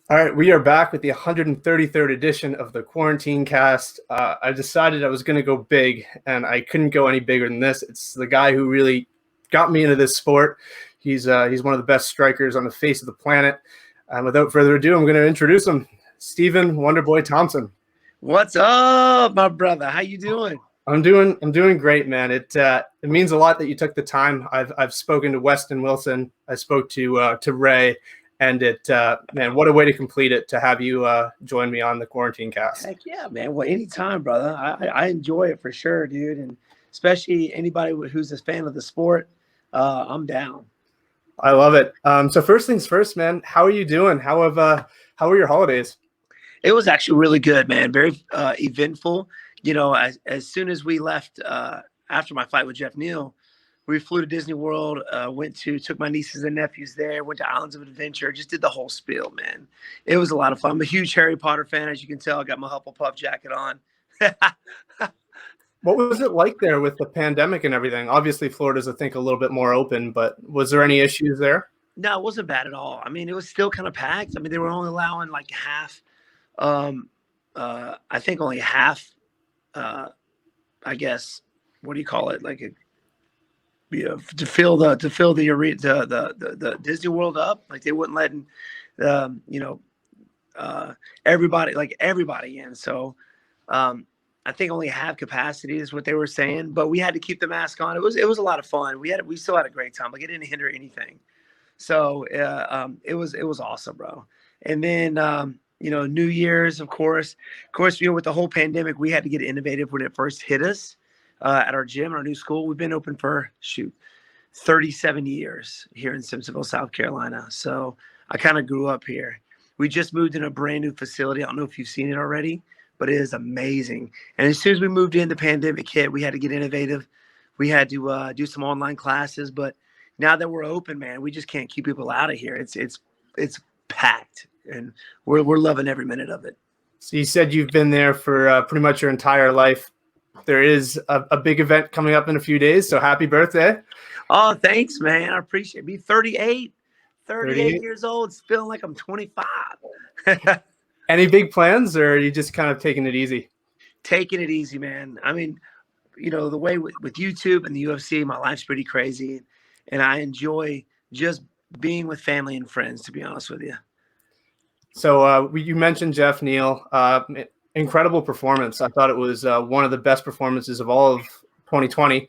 All right, we are back with the 133rd edition of the Quarantinecast. I decided I was going to go big, and I couldn't go any bigger than this. It's the guy who really got me into this sport. He's one of the best strikers on the face of the planet. And without further ado, I'm going to introduce him, Stephen Wonderboy Thompson. What's up, my brother? How you doing? I'm doing great, man. It means a lot that you took the time. I've spoken to Weston Wilson. I spoke to Ray. And man, what a way to complete it to have you join me on the Quarantinecast. Heck yeah, man. Well, anytime, brother. I enjoy it for sure, dude. And especially anybody who's a fan of the sport, I'm down. I love it. So first things first, man, how are you doing? How were your holidays? It was actually really good, man. Very eventful. You know, as soon as we left after my fight with Jeff Neal, we flew to Disney World, took my nieces and nephews there, went to Islands of Adventure, just did the whole spiel, man. It was a lot of fun. I'm a huge Harry Potter fan, as you can tell. I got my Hufflepuff jacket on. What was it like there with the pandemic and everything? Obviously, Florida's, I think, a little bit more open, but was there any issues there? No, it wasn't bad at all. I mean, it was still kind of packed. I mean, they were only allowing like half, I think only half, I guess, what do you call it? Like to fill the arena, the Disney World up. Like they wouldn't let everybody in. So I think only half capacity is what they were saying, but we had to keep the mask on. It was a lot of fun. We still had a great time. Like it didn't hinder anything. So it was awesome, bro. And then New Year's, of course, with the whole pandemic, we had to get innovative when it first hit us. At our gym, our new school. We've been open for 37 years here in Simpsonville, South Carolina. So I kind of grew up here. We just moved in a brand new facility. I don't know if you've seen it already, but it is amazing. And as soon as we moved in, the pandemic hit. We had to get innovative. We had to do some online classes. But now that we're open, man, we just can't keep people out of here. It's packed, and we're loving every minute of it. So you said you've been there for pretty much your entire life. There is a big event coming up in a few days, so happy birthday. Oh, thanks, man. I appreciate it. Be 38 years old, it's feeling like I'm 25. Any big plans, or are you just kind of taking it easy? Taking it easy, man. I mean, the way with YouTube and the UFC, my life's pretty crazy, and I enjoy just being with family and friends, to be honest with you. So you mentioned Jeff Neal. Incredible performance. I thought it was one of the best performances of all of 2020.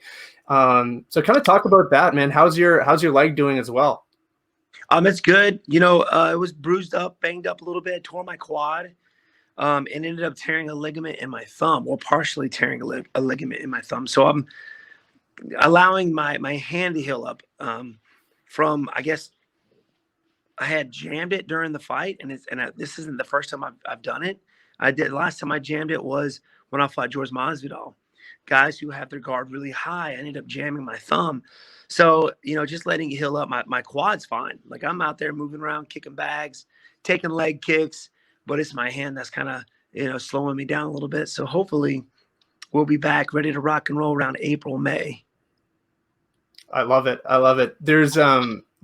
So kind of talk about that, man. How's your leg doing as well? It's good. It was bruised up, banged up a little bit, tore my quad, and ended up tearing a ligament in my thumb, or partially tearing a ligament in my thumb. So I'm allowing my hand to heal up from, I guess, I had jammed it during the fight, and this isn't the first time I've done it. Last time I jammed it was when I fought George Masvidal. Guys who have their guard really high, I ended up jamming my thumb. So, just letting it heal up, my quad's fine. Like I'm out there moving around, kicking bags, taking leg kicks, but it's my hand that's kind of, slowing me down a little bit. So hopefully we'll be back ready to rock and roll around April, May. I love it. There's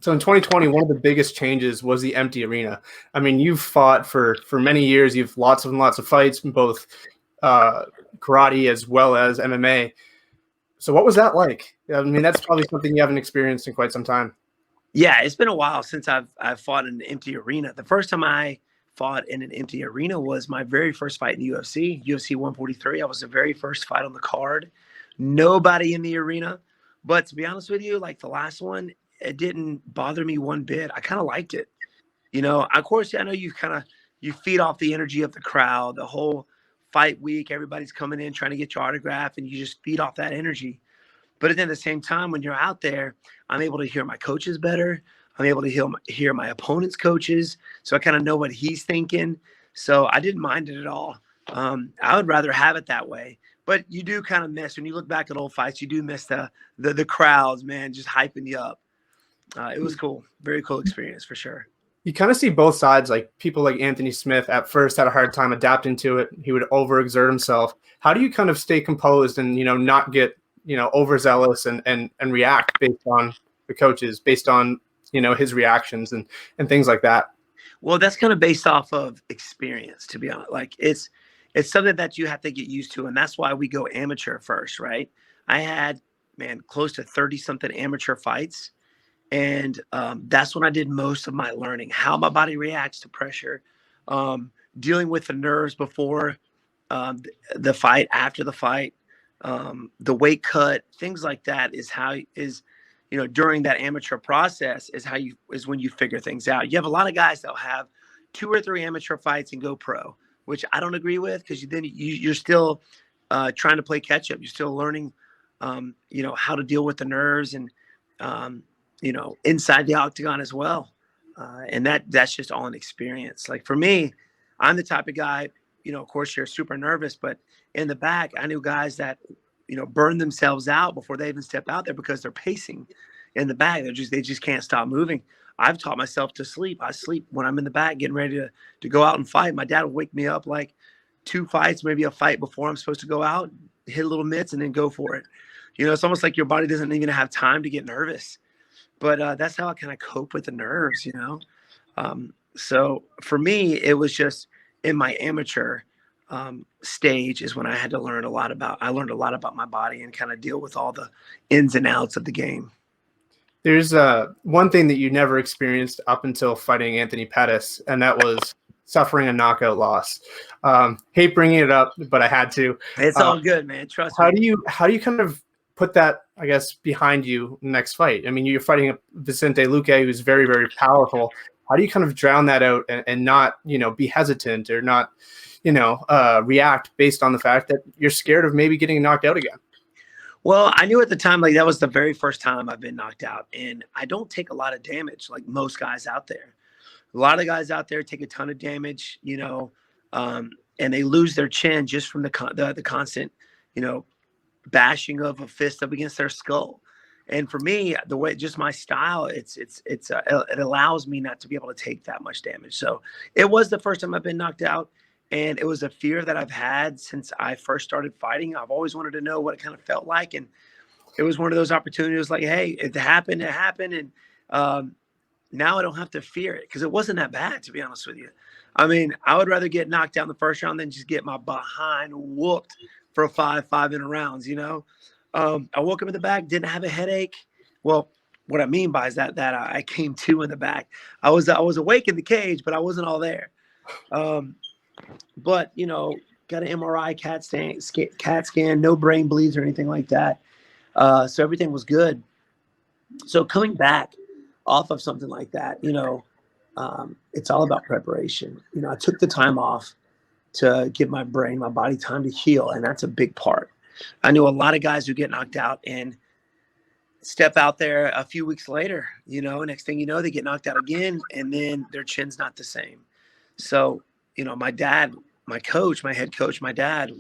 so in 2020, one of the biggest changes was the empty arena. I mean, you've fought for many years. You've lots of fights, both karate as well as MMA. So what was that like? I mean, that's probably something you haven't experienced in quite some time. Yeah, it's been a while since I've fought in an empty arena. The first time I fought in an empty arena was my very first fight in UFC 143. I was the very first fight on the card. Nobody in the arena. But to be honest with you, like the last one, it didn't bother me one bit. I kind of liked it. Of course, I know you feed off the energy of the crowd, the whole fight week. Everybody's coming in trying to get your autograph, and you just feed off that energy. But then at the same time, when you're out there, I'm able to hear my coaches better. I'm able to hear my opponent's coaches. So I kind of know what he's thinking. So I didn't mind it at all. I would rather have it that way. But you do kind of miss, when you look back at old fights, you do miss the crowds, man, just hyping you up. It was cool. Very cool experience for sure. You kind of see both sides. Like people like Anthony Smith at first had a hard time adapting to it. He would overexert himself. How do you kind of stay composed and, not get, overzealous and react based on the coaches, based on, his reactions and things like that? Well, that's kind of based off of experience, to be honest. Like it's something that you have to get used to, and that's why we go amateur first, right? I had, man, close to 30 something amateur fights, and that's when I did most of my learning, how my body reacts to pressure, dealing with the nerves before the fight, after the fight, the weight cut, things like that during that amateur process is when you figure things out. You have a lot of guys that'll have 2 or 3 amateur fights and go pro, which I don't agree with, because you're still trying to play catch up. You're still learning, how to deal with the nerves and, inside the octagon as well. And that's just all an experience. Like for me, I'm the type of guy, of course you're super nervous, but in the back, I knew guys that, burn themselves out before they even step out there because they're pacing in the back. They just can't stop moving. I've taught myself to sleep. I sleep when I'm in the back getting ready to go out and fight. My dad would wake me up like 2 fights, maybe a fight before I'm supposed to go out, hit a little mitts and then go for it. It's almost like your body doesn't even have time to get nervous. But that's how I kind of cope with the nerves, So for me, it was just in my amateur stage is when I had to learn I learned a lot about my body and kind of deal with all the ins and outs of the game. There's one thing that you never experienced up until fighting Anthony Pettis, and that was suffering a knockout loss. Hate bringing it up, but I had to. It's all good, man. Trust me. How do you kind of put that, I guess, behind you next fight? I mean, you're fighting Vicente Luque, who's very, very powerful. How do you kind of drown that out and not, be hesitant or not, react based on the fact that you're scared of maybe getting knocked out again? Well, I knew at the time, like that was the very first time I've been knocked out, and I don't take a lot of damage like most guys out there. A lot of guys out there take a ton of damage, and they lose their chin just from the constant, bashing of a fist up against their skull. And for me, the way, just my style, it allows me not to be able to take that much damage. So it was the first time I've been knocked out. And it was a fear that I've had since I first started fighting. I've always wanted to know what it kind of felt like. And it was one of those opportunities like, hey, it happened. And now I don't have to fear it, because it wasn't that bad, to be honest with you. I mean, I would rather get knocked out in the first round than just get my behind whooped for 5-minute rounds, I woke up in the back, didn't have a headache. Well, what I mean by is that I came to in the back. I was awake in the cage, but I wasn't all there. But, got an MRI, CAT scan, no brain bleeds or anything like that. So everything was good. So coming back off of something like that, it's all about preparation. I took the time off to give my body time to heal. And that's a big part. I knew a lot of guys who get knocked out and step out there a few weeks later, next thing you know, they get knocked out again, and then their chin's not the same. So, my dad, my head coach, my dad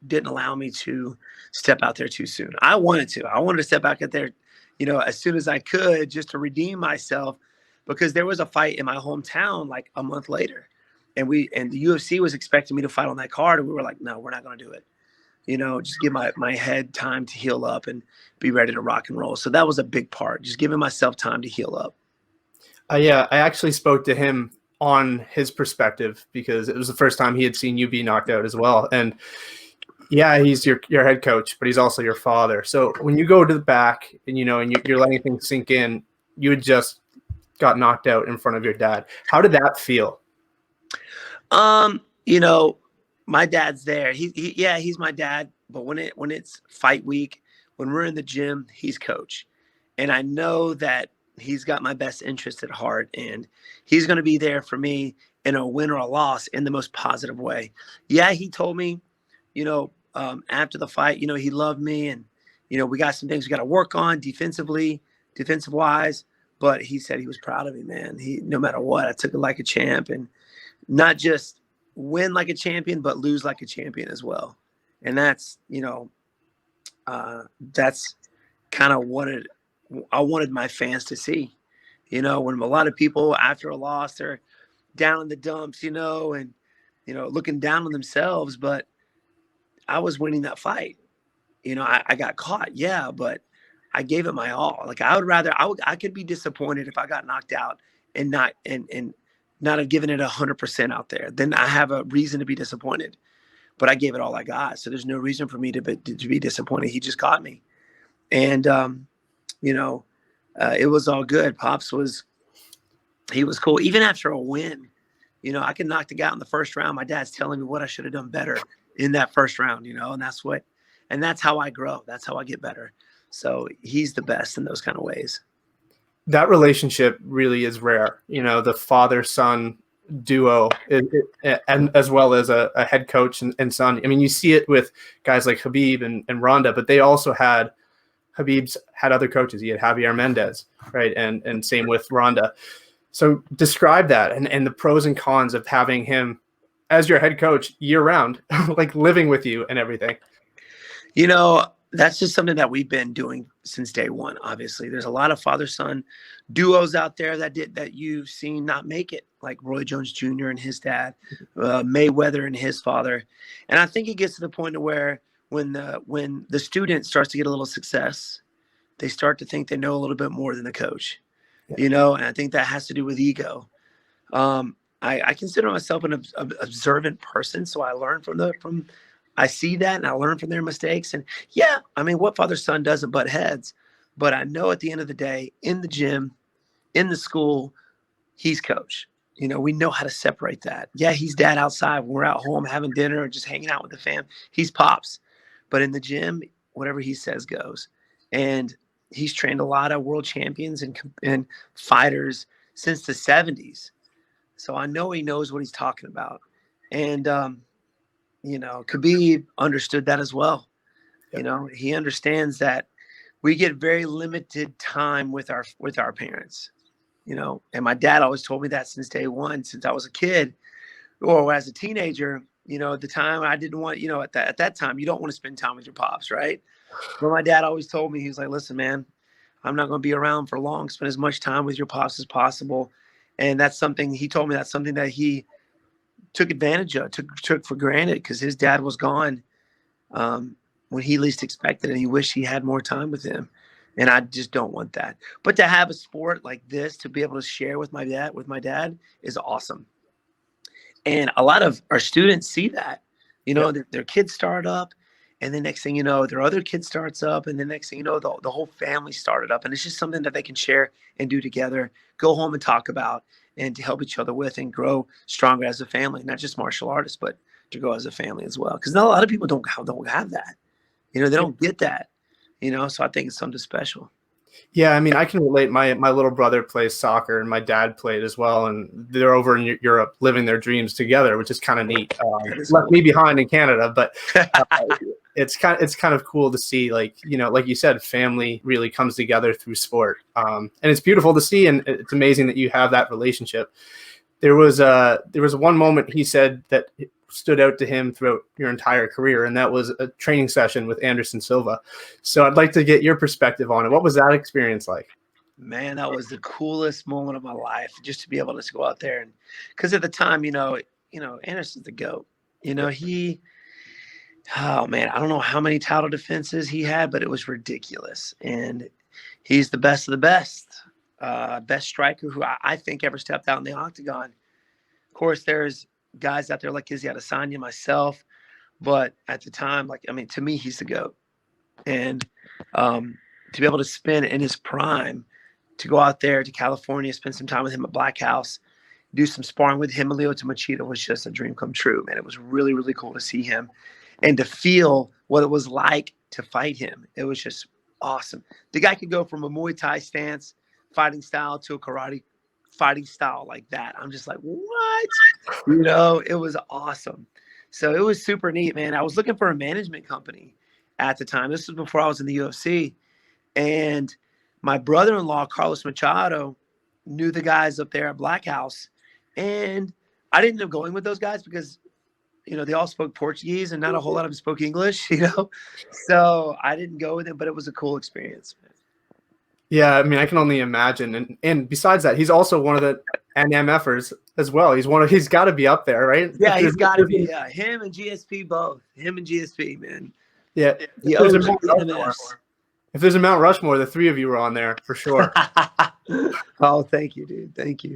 didn't allow me to step out there too soon. I wanted to step back out there, as soon as I could, just to redeem myself, because there was a fight in my hometown like a month later, and the UFC was expecting me to fight on that card. And we were like, no, we're not going to do it. Just give my head time to heal up and be ready to rock and roll. So that was a big part, just giving myself time to heal up. Yeah, I actually spoke to him on his perspective, because it was the first time he had seen you be knocked out as well. And yeah, he's your head coach, but he's also your father. So when you go to the back and, and you're letting things sink in, you had just got knocked out in front of your dad. How did that feel? My dad's there. He's my dad. But when it's fight week, when we're in the gym, he's coach. And I know that he's got my best interest at heart, and he's going to be there for me in a win or a loss in the most positive way. Yeah, he told me, after the fight, he loved me, and, we got some things we got to work on defensive wise, but he said he was proud of me, man. No matter what, I took it like a champ, and not just win like a champion, but lose like a champion as well. And that's, that's kind of what I wanted my fans to see. When a lot of people after a loss, they're down in the dumps, and, looking down on themselves, but I was winning that fight. I got caught. Yeah. But I gave it my all. Like I could be disappointed if I got knocked out and not have given it 100% out there, then I have a reason to be disappointed. But I gave it all I got, so there's no reason for me to be disappointed. He just got me, and it was all good. Pops was cool. Even after a win, I could knock the guy out in the first round. My dad's telling me what I should have done better in that first round, and that's how I grow. That's how I get better. So he's the best in those kind of ways. That relationship really is rare, the father-son duo, and as well as a head coach and son. I mean, you see it with guys like Khabib and Ronda, but they also Khabib's had other coaches. He had Javier Mendez, right? And same with Ronda. So describe that and the pros and cons of having him as your head coach year round, like living with you and everything. That's just something that we've been doing since day one. Obviously, there's a lot of father-son duos out there that you've seen not make it, like Roy Jones Jr. and his dad, Mayweather and his father. And I think it gets to the point of where when the student starts to get a little success, they start to think they know a little bit more than the coach, and I think that has to do with ego. I consider myself an observant person, so I learn I see that and I learn from their mistakes. And what father-son doesn't butt heads, but I know at the end of the day, in the gym, in the school, he's coach. We know how to separate that. Yeah, he's dad outside when we're out home having dinner or just hanging out with the fam. He's pops. But in the gym, whatever he says goes. And he's trained a lot of world champions and fighters since the 70s. So I know he knows what he's talking about. And, Khabib understood that as well. Yep. He understands that we get very limited time with our parents, and my dad always told me that since day one, since I was a kid or as a teenager, at the time I didn't want, at that time, you don't want to spend time with your pops. Right. But my dad always told me, he was like, listen, man, I'm not going to be around for long. Spend as much time with your pops as possible. And that's something he told me, that's something that he took advantage of, took for granted, because his dad was gone when he least expected it. And he wished he had more time with him. And I just don't want that. But to have a sport like this, to be able to share with my dad is awesome. And a lot of our students see that, their kids start up, and the next thing you know, their other kid starts up, and the next thing you know, the whole family started up. And it's just something that they can share and do together, go home and talk about, and to help each other with and grow stronger as a family, not just martial artists, but to grow as a family as well. Because not a lot of people don't have that. They don't get that, so I think it's something special. Yeah, I mean, I can relate. My little brother plays soccer, and my dad played as well, and they're over in Europe living their dreams together, which is kind of neat. Left me behind in Canada, but it's kind of cool to see, like you said, family really comes together through sport, and it's beautiful to see, and it's amazing that you have that relationship. There was one moment he said that stood out to him throughout your entire career, and that was a training session with Anderson Silva. So I'd like to get your perspective on it. What was that experience like? Man, that was the coolest moment of my life, just to be able to go out there. And because at the time, Anderson's the GOAT. Oh man, I don't know how many title defenses he had, but it was ridiculous. And he's the best of the best, best striker who I think ever stepped out in the octagon. Of course, there's guys out there like Izzy Adesanya, myself, but at the time, to me, he's the GOAT. And to be able to spend in his prime, to go out there to California, spend some time with him at Black House, do some sparring with him and Lyoto Machida was just a dream come true, man. It was really, really cool to see him and to feel what it was like to fight him. It was just awesome. The guy could go from a Muay Thai stance, fighting style, to a karate fighting style like that. I'm just like, what? It was awesome. So it was super neat, man. I was looking for a management company at the time. This was before I was in the UFC. And my brother-in-law, Carlos Machado, knew the guys up there at Black House. And I didn't end up going with those guys because, they all spoke Portuguese and not a whole lot of them spoke English, So I didn't go with them, but it was a cool experience, man. Yeah, I mean, I can only imagine. And besides that, he's also one of the NMFers as well. He's got to be up there, right? Yeah, he's got to be. Yeah, him and GSP both. Him and GSP, man. Yeah. If there's a Mount Rushmore, the three of you were on there for sure. Oh, thank you, dude. Thank you.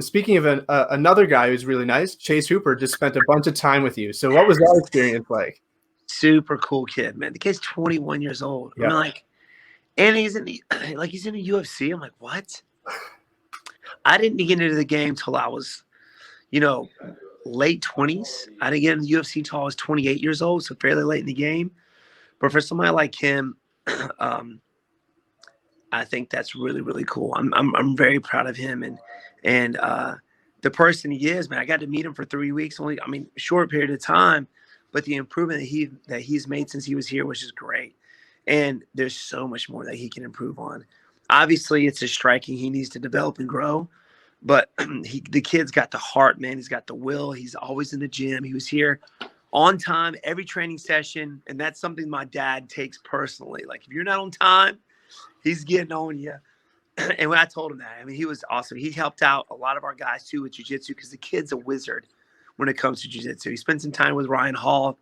Speaking of another guy who's really nice, Chase Hooper just spent a bunch of time with you. So what was that experience like? Super cool kid, man. The kid's 21 years old. Yeah. I mean, like, and he's in the UFC. I'm like, what? I didn't get into the game till I was, late 20s. I didn't get into the UFC until I was 28 years old, so fairly late in the game. But for somebody like him, I think that's really, really cool. I'm very proud of him and the person he is, man. I got to meet him for 3 weeks, short period of time, but the improvement that he's made since he was here was just great. And there's so much more that he can improve on. Obviously, it's his striking he needs to develop and grow. But the kid's got the heart, man. He's got the will. He's always in the gym. He was here on time every training session, and that's something my dad takes personally. Like, if you're not on time, he's getting on you. And when I told him that, he was awesome. He helped out a lot of our guys, too, with jiu-jitsu because the kid's a wizard when it comes to jiu-jitsu. He spent some time with Ryan Hall.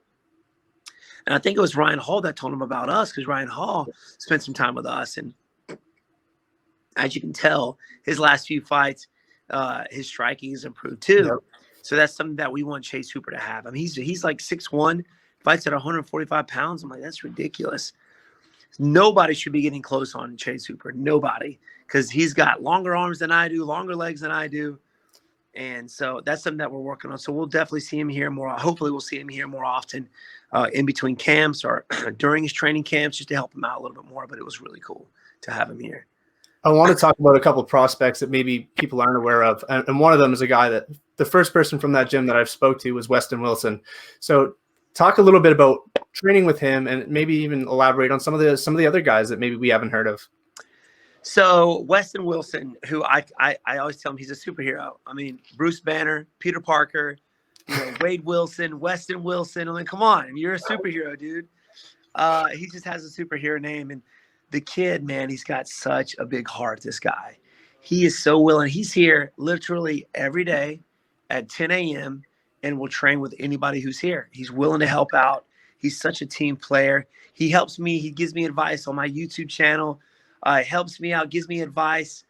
And I think it was Ryan Hall that told him about us because Ryan Hall spent some time with us. And as you can tell, his last few fights, his striking has improved too. Yep. So that's something that we want Chase Hooper to have. He's like 6'1", fights at 145 pounds. I'm like, that's ridiculous. Nobody should be getting close on Chase Hooper. Nobody. Because he's got longer arms than I do, longer legs than I do. And so that's something that we're working on. So we'll definitely see him here more. Hopefully we'll see him here more often in between camps or during his training camps just to help him out a little bit more. But it was really cool to have him here. I want to talk about a couple of prospects that maybe people aren't aware of. And one of them is a guy that the first person from that gym that I've spoke to was Weston Wilson. So talk a little bit about training with him and maybe even elaborate on some of the other guys that maybe we haven't heard of. So Weston Wilson, who I always tell him he's a superhero. Bruce Banner, Peter Parker, Wade Wilson, Weston Wilson. Come on, you're a superhero, dude. He just has a superhero name. And the kid, man, he's got such a big heart, this guy. He is so willing. He's here literally every day at 10 a.m. and will train with anybody who's here. He's willing to help out. He's such a team player. He helps me. He gives me advice on my YouTube channel. Helps me out, gives me advice.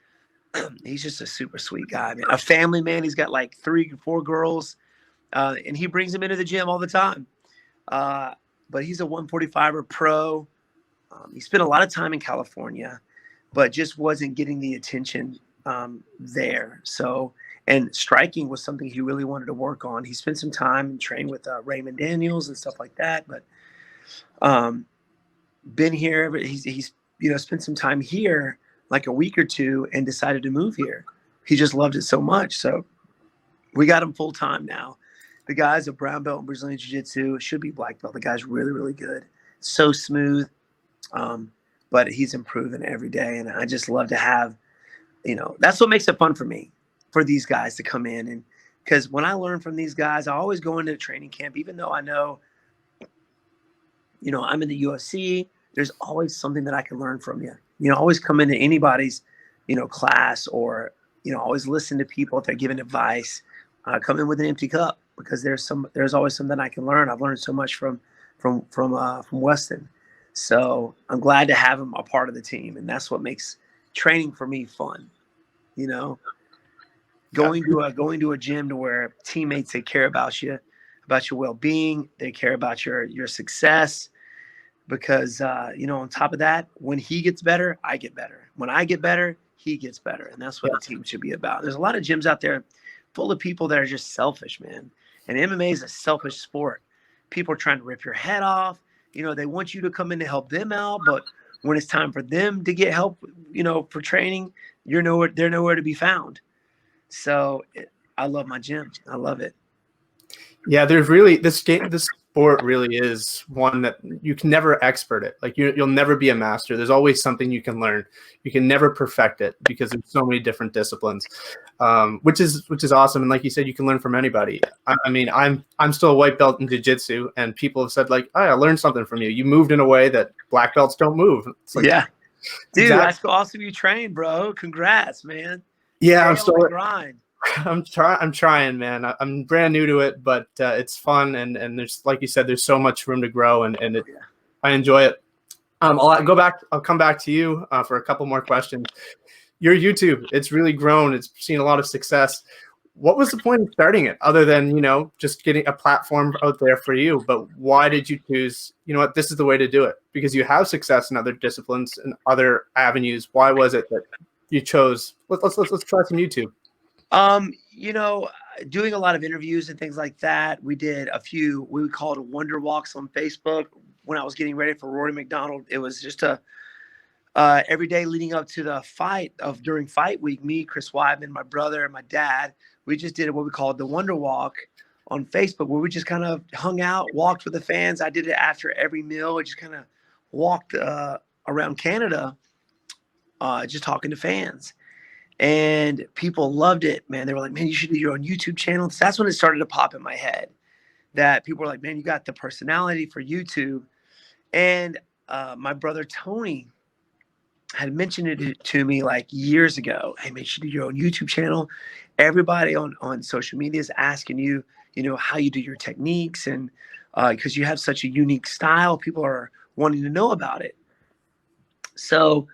He's just a super sweet guy, man. A family man. He's got like 3 or 4 girls, and he brings them into the gym all the time. But he's a 145er pro. He spent a lot of time in California, but just wasn't getting the attention there. So, and striking was something he really wanted to work on. He spent some time and trained with Raymond Daniels and stuff like that. But been here, but he's spent some time here, like a week or two, and decided to move here. He just loved it so much. So we got him full time now. The guy's a brown belt in Brazilian Jiu-Jitsu. Should be black belt. The guy's really, really good. So smooth. But he's improving every day. And I just love to have, that's what makes it fun for me, for these guys to come in. And because when I learn from these guys, I always go into a training camp, even though I know, I'm in the UFC, there's always something that I can learn from you. Always come into anybody's, class or, always listen to people if they're giving advice. Come in with an empty cup because there's always something I can learn. I've learned so much from Weston. So I'm glad to have him a part of the team. And that's what makes training for me fun. Going to a gym to where teammates, they care about you, about your well-being. They care about your success. Because, on top of that, when he gets better, I get better. When I get better, he gets better. And that's what the team should be about. There's a lot of gyms out there full of people that are just selfish, man. And MMA is a selfish sport. People are trying to rip your head off. They want you to come in to help them out. But when it's time for them to get help, for training, they're nowhere to be found. So I love my gym. I love it. Yeah, there's really this sport really is one that you can never expert it. Like you'll never be a master. There's always something you can learn. You can never perfect it because there's so many different disciplines, which is awesome. And like you said, you can learn from anybody. I'm still a white belt in jiu-jitsu, and people have said like, "Oh, I learned something from you. You moved in a way that black belts don't move." It's like, yeah, dude, exactly. That's awesome. You train, bro. Congrats, man. Yeah, I'm still grind. I'm trying, man. I'm brand new to it, but it's fun. And there's, like you said, there's so much room to grow and I enjoy it. I'll come back to you for a couple more questions. your YouTube, it's really grown. It's seen a lot of success. What was the point of starting it other than, just getting a platform out there for you? But why did you choose, what, this is the way to do it? Because you have success in other disciplines and other avenues. Why was it that you chose, let's try some YouTube? Doing a lot of interviews and things like that. We did a few, we would call it Wonder Walks on Facebook. When I was getting ready for Rory McDonald, it was just every day leading up to the fight during fight week, me, Chris Weidman, my brother, and my dad, we just did what we called the Wonder Walk on Facebook, where we just kind of hung out, walked with the fans. I did it after every meal. I just kind of walked around Canada, just talking to fans. And people loved it, man. They were like, man, you should do your own YouTube channel. So that's when it started to pop in my head, that people were like, man, you got the personality for YouTube. And my brother Tony had mentioned it to me like years ago. Hey, man, you should do your own YouTube channel. Everybody on social media is asking you, how you do your techniques. And because you have such a unique style, people are wanting to know about it. So,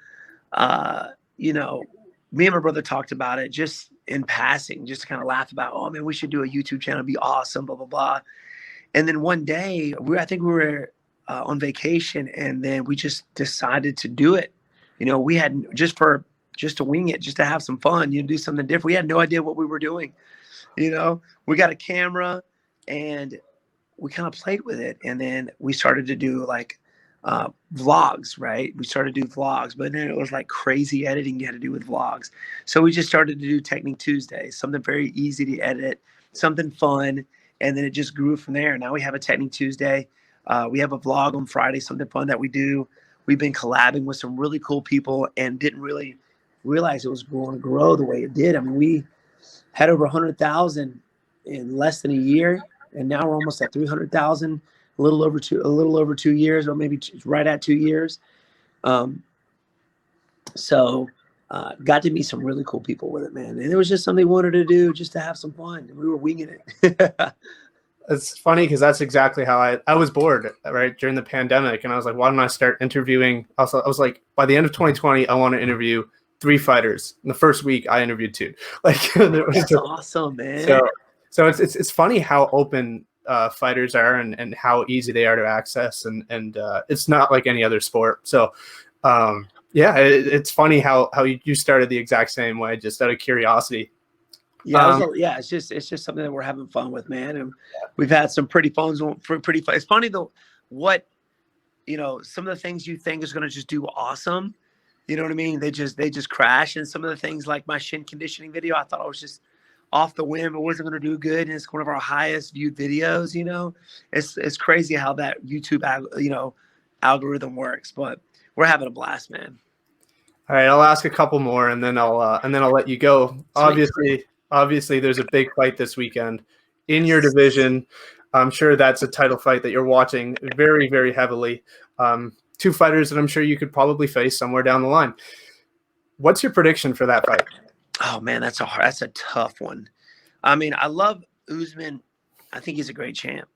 me and my brother talked about it just in passing, just to kind of laugh about, oh, man, we should do a YouTube channel. It'd be awesome, blah, blah, blah. And then one day, I think we were on vacation, and then we just decided to do it. We had just to wing it, just to have some fun, do something different. We had no idea what we were doing. We got a camera and we kind of played with it. And then we started to do like vlogs, right? We started to do vlogs, but then it was like crazy editing you had to do with vlogs. So we just started to do Technique Tuesday, something very easy to edit, something fun. And then it just grew from there. Now we have a Technique Tuesday. We have a vlog on Friday, something fun that we do. We've been collabing with some really cool people and didn't really realize it was going to grow the way it did. I mean, we had over 100,000 in less than a year, and now we're almost at 300,000, a little over 2 years, or maybe right at 2 years. So got to meet some really cool people with it, man. And it was just something we wanted to do just to have some fun. And we were winging it. It's funny because that's exactly how I was bored, right, during the pandemic. And I was like, why don't I start interviewing? Also, I was like, by the end of 2020, I want to interview 3 fighters. In the first week, I interviewed 2. That's awesome, man. So it's funny how open fighters are and how easy they are to access. And it's not like any other sport. So, it's funny how you started the exact same way, just out of curiosity. Yeah, it's just something that we're having fun with, man. And we've had some pretty fun. It's funny though, some of the things you think is going to just do awesome, you know what I mean? They just crash. And some of the things like my shin conditioning video, I thought I was just off the whim. It wasn't going to do good. And it's one of our highest viewed videos, it's crazy how that YouTube, algorithm works, but we're having a blast, man. All right. I'll ask a couple more and then I'll let you go. Obviously, there's a big fight this weekend in your division. I'm sure that's a title fight that you're watching very, very heavily. 2 fighters that I'm sure you could probably face somewhere down the line. What's your prediction for that fight? Oh, man, that's a tough one. I mean, I love Usman. I think he's a great champ.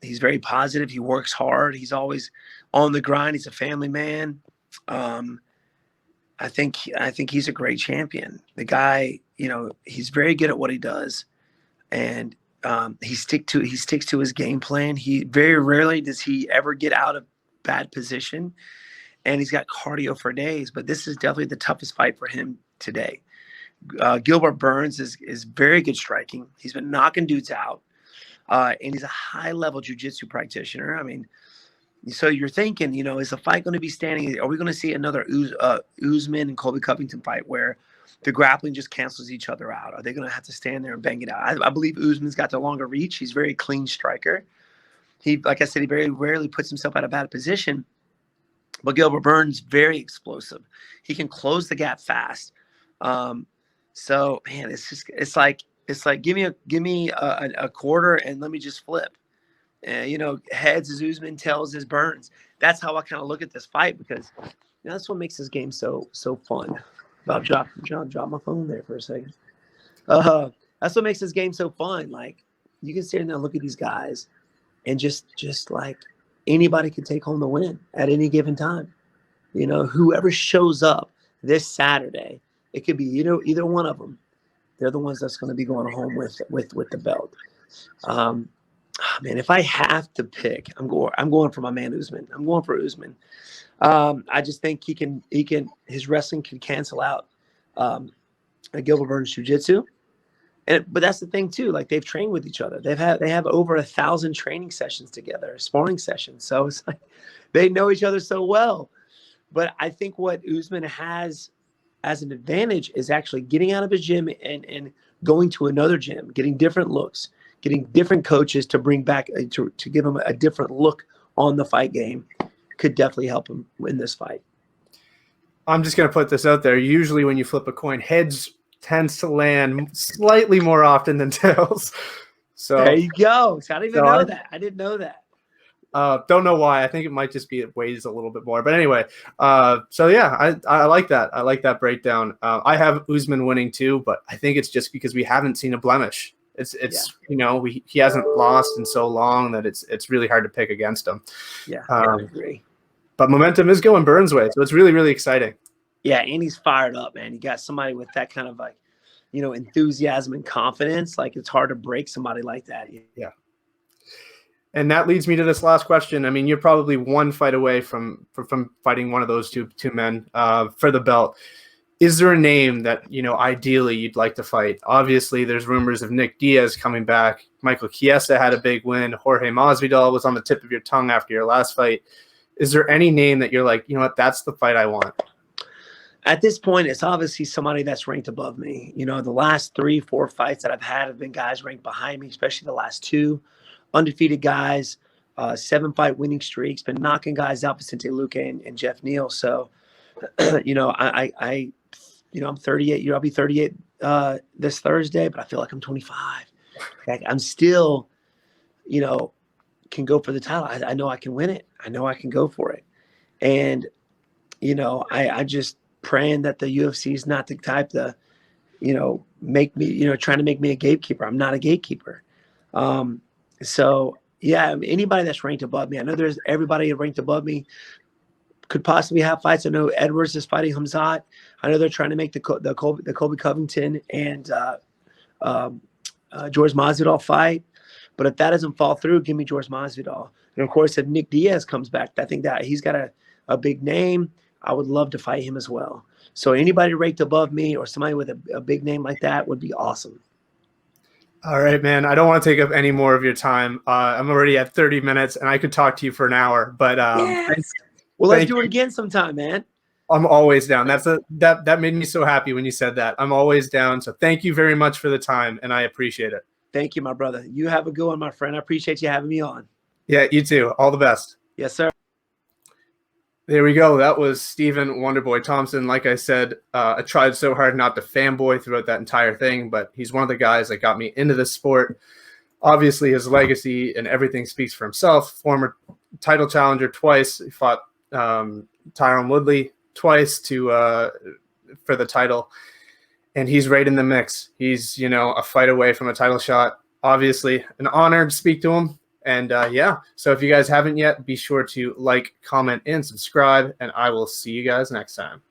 He's very positive. He works hard. He's always on the grind. He's a family man. I think he's a great champion. The guy, he's very good at what he does, and he sticks to his game plan. He very rarely does he ever get out of bad position, and he's got cardio for days. But this is definitely the toughest fight for him today. Gilbert Burns is very good striking. He's been knocking dudes out, and he's a high level jiu-jitsu practitioner. I mean, so you're thinking, is the fight going to be standing? Are we going to see another Usman and Colby Covington fight where the grappling just cancels each other out? Are they going to have to stand there and bang it out? I believe Usman's got the longer reach. He's a very clean striker. Like I said, he very rarely puts himself out of bad position. But Gilbert Burns, very explosive. He can close the gap fast. So man, it's like give me a quarter and let me just flip. Heads is Usman, tails is Burns. That's how I kind of look at this fight, because that's what makes this game so fun. About drop my phone there for a second. That's what makes this game so fun. Like, you can sit there and look at these guys, and just like anybody could take home the win at any given time. Whoever shows up this Saturday It could be either one of them. They're the ones that's going to be going home with the belt. Man, if I have to pick, I'm going for my man Usman. I'm going for Usman. I just think his wrestling can cancel out Gilbert Burns' jiu-jitsu. But that's the thing too. Like, they've trained with each other. They have over 1,000 training sessions together, sparring sessions. So it's like they know each other so well. But I think what Usman has as an advantage is actually getting out of his gym and going to another gym, getting different looks, getting different coaches to bring back to give him a different look on the fight game. Could definitely help him in this fight. I'm just going to put this out there. Usually when you flip a coin, heads tends to land slightly more often than tails. So there you go. So I didn't even know that. I didn't know that. Don't know why. I think it might just be it weighs a little bit more. But anyway, so yeah, I like that. I like that breakdown. I have Usman winning too, but I think it's just because we haven't seen a blemish. He hasn't lost in so long that it's really hard to pick against him. Yeah, I agree. But momentum is going Burns' way, so it's really, really exciting. Yeah, and he's fired up, man. You got somebody with that kind of like, enthusiasm and confidence. Like, it's hard to break somebody like that. Yeah. And that leads me to this last question. I mean, you're probably one fight away from fighting one of those two men for the belt. Is there a name that, ideally you'd like to fight? Obviously, there's rumors of Nick Diaz coming back. Michael Chiesa had a big win. Jorge Masvidal was on the tip of your tongue after your last fight. Is there any name that you're like, that's the fight I want? At this point, it's obviously somebody that's ranked above me. The last 3-4 fights that I've had have been guys ranked behind me, especially the last two. Undefeated guys, 7-fight winning streaks, been knocking guys out, Vicente Luque and Jeff Neal. So, I'm 38. I'll be 38 this Thursday, but I feel like I'm 25. Like, I'm still, can go for the title. I know I can win it. I know I can go for it. And, I just praying that the UFC is not the type to, make me, trying to make me a gatekeeper. I'm not a gatekeeper. So yeah, anybody that's ranked above me, I know there's everybody ranked above me could possibly have fights. I know Edwards is fighting Hamzat. I know they're trying to make the Colby Covington and George Masvidal fight. But if that doesn't fall through, give me George Masvidal. And of course, if Nick Diaz comes back, I think that he's got a big name. I would love to fight him as well. So anybody ranked above me or somebody with a big name like that would be awesome. All right, man. I don't want to take up any more of your time. I'm already at 30 minutes, and I could talk to you for an hour. But yes. Well, let's do it again sometime, man. I'm always down. That made me so happy when you said that. I'm always down. So thank you very much for the time, and I appreciate it. Thank you, my brother. You have a good one, my friend. I appreciate you having me on. Yeah, you too. All the best. Yes, sir. There we go. That was Stephen Wonderboy Thompson. Like I said, I tried so hard not to fanboy throughout that entire thing, but he's one of the guys that got me into this sport. Obviously, his legacy and everything speaks for himself. Former title challenger twice. He fought Tyron Woodley twice for the title, and he's right in the mix. He's a fight away from a title shot. Obviously, an honor to speak to him. And so if you guys haven't yet, be sure to like, comment, and subscribe, and I will see you guys next time.